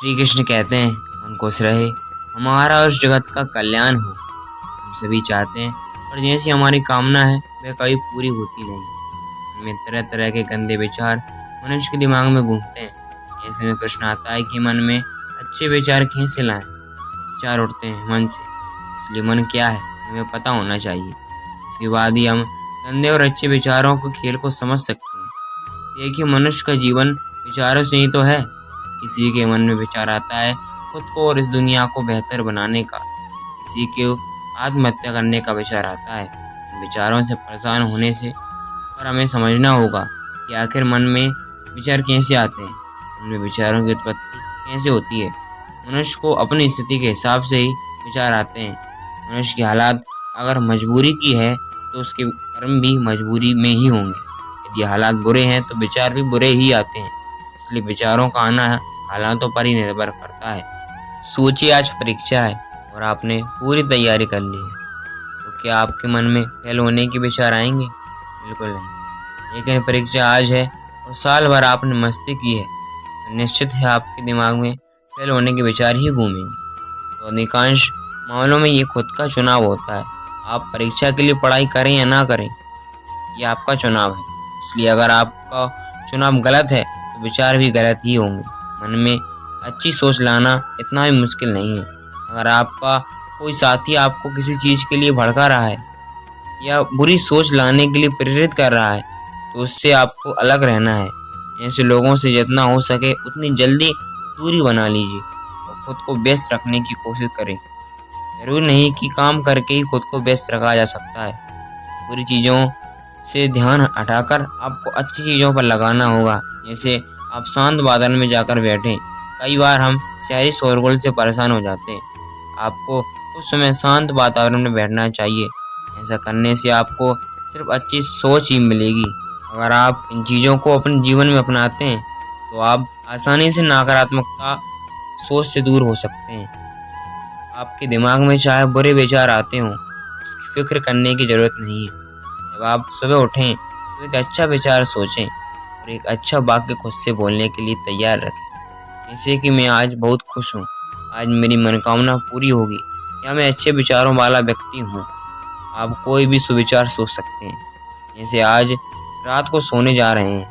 श्री कृष्ण कहते हैं, मन खुश रहे, हमारा और इस जगत का कल्याण हो। हम सभी चाहते हैं, पर जैसी हमारी कामना है वह कभी पूरी होती नहीं। मन में तरह तरह के गंदे विचार मनुष्य के दिमाग में घूमते हैं। ऐसे में प्रश्न आता है कि मन में अच्छे विचार कैसे लाएं। विचार उठते हैं मन से, इसलिए मन क्या है हमें पता होना चाहिए। इसके बाद ही हम गंदे और अच्छे विचारों के खेल को समझ सकते हैं। देखिए, मनुष्य का जीवन विचारों से ही तो है। किसी के मन में विचार आता है खुद को और इस दुनिया को बेहतर बनाने का, किसी को आत्महत्या करने का विचार आता है। इन विचारों से परेशान होने से पर हमें समझना होगा कि आखिर मन में विचार कैसे आते हैं, उनमें विचारों की उत्पत्ति कैसे होती है। मनुष्य को अपनी स्थिति के हिसाब से ही विचार आते हैं। मनुष्य की हालात अगर मजबूरी की है तो उसके कर्म भी मजबूरी में ही होंगे। यदि हालात बुरे हैं तो विचार भी बुरे ही आते हैं। इसलिए विचारों का आना हालातों पर ही निर्भर करता है। सोचिए, आज परीक्षा है और आपने पूरी तैयारी कर ली है, तो क्या आपके मन में फेल होने के विचार आएंगे? बिल्कुल नहीं। लेकिन परीक्षा आज है और साल भर आपने मस्ती की है, तो निश्चित है आपके दिमाग में फेल होने के विचार ही घूमेंगे। तो अधिकांश मामलों में ये खुद का चुनाव होता है। आप परीक्षा के लिए पढ़ाई करें या ना करें, ये आपका चुनाव है। इसलिए अगर आपका चुनाव गलत है तो विचार भी गलत ही होंगे। मन में अच्छी सोच लाना इतना भी मुश्किल नहीं है। अगर आपका कोई साथी आपको किसी चीज़ के लिए भड़का रहा है या बुरी सोच लाने के लिए प्रेरित कर रहा है, तो उससे आपको अलग रहना है। ऐसे लोगों से जितना हो सके उतनी जल्दी दूरी बना लीजिए और खुद को व्यस्त रखने की कोशिश करें। जरूरी नहीं कि काम करके ही खुद को व्यस्त रखा जा सकता है। बुरी चीज़ों से ध्यान हटाकर आपको अच्छी चीज़ों पर लगाना होगा। जैसे आप शांत वातावरण में जाकर बैठें। कई बार हम शहरी शोरगुल से परेशान हो जाते हैं। आपको उस समय शांत वातावरण में बैठना चाहिए। ऐसा करने से आपको सिर्फ अच्छी सोच ही मिलेगी। अगर आप इन चीज़ों को अपने जीवन में अपनाते हैं तो आप आसानी से नकारात्मकता सोच से दूर हो सकते हैं। आपके दिमाग में चाहे बुरे विचार आते हों, उसकी फिक्र करने की ज़रूरत नहीं है। जब आप सुबह उठें तो एक अच्छा विचार सोचें और एक अच्छा वाक्य खुद से बोलने के लिए तैयार रखें। जैसे कि मैं आज बहुत खुश हूँ, आज मेरी मनोकामना पूरी होगी, या मैं अच्छे विचारों वाला व्यक्ति हूँ। आप कोई भी सुविचार सोच सकते हैं। जैसे आज रात को सोने जा रहे हैं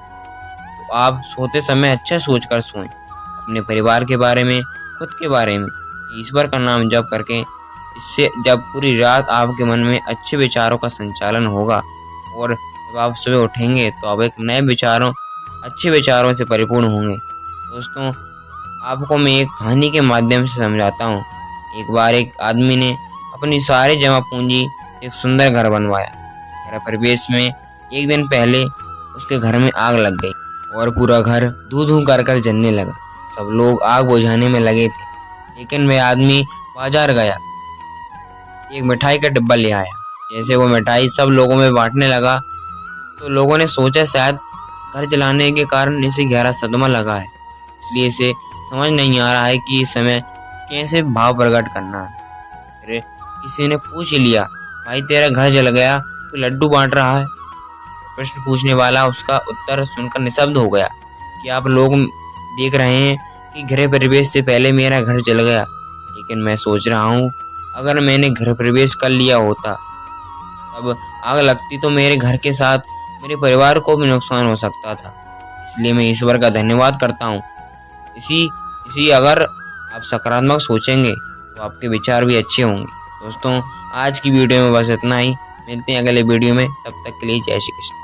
तो आप सोते समय अच्छा सोचकर सोएं। अपने परिवार के बारे में, खुद के बारे में, ईश्वर का नाम जप करके। इससे जब पूरी रात आपके मन में अच्छे विचारों का संचालन होगा और जब आप सुबह उठेंगे तो आप एक नए विचारों, अच्छे विचारों से परिपूर्ण होंगे। दोस्तों, आपको मैं एक कहानी के माध्यम से समझाता हूँ। एक बार एक आदमी ने अपनी सारी जमा पूंजी एक सुंदर घर बनवाया। घर परिवेश में एक दिन पहले उसके घर में आग लग गई और पूरा घर धू-धू कर जलने लगा। सब लोग आग बुझाने में लगे थे, लेकिन वह आदमी बाजार गया, एक मिठाई का डिब्बा ले आया। जैसे वो मिठाई सब लोगों में बांटने लगा तो लोगों ने सोचा शायद घर जलाने के कारण इसे गहरा सदमा लगा है, इसलिए इसे समझ नहीं आ रहा है कि इस समय कैसे भाव प्रकट करना है। फिर किसी ने पूछ लिया, भाई तेरा घर जल गया तो लड्डू बांट रहा है? प्रश्न पूछने वाला उसका उत्तर सुनकर निशब्द हो गया कि आप लोग देख रहे हैं कि गृह प्रवेश से पहले मेरा घर जल गया, लेकिन मैं सोच रहा हूँ अगर मैंने गृह प्रवेश कर लिया होता तब आग लगती तो मेरे घर के साथ मेरे परिवार को भी नुकसान हो सकता था। इसलिए मैं ईश्वर का धन्यवाद करता हूँ। इसी अगर आप सकारात्मक सोचेंगे तो आपके विचार भी अच्छे होंगे। दोस्तों, आज की वीडियो में बस इतना ही। मिलते हैं अगले वीडियो में, तब तक के लिए जय श्री कृष्ण।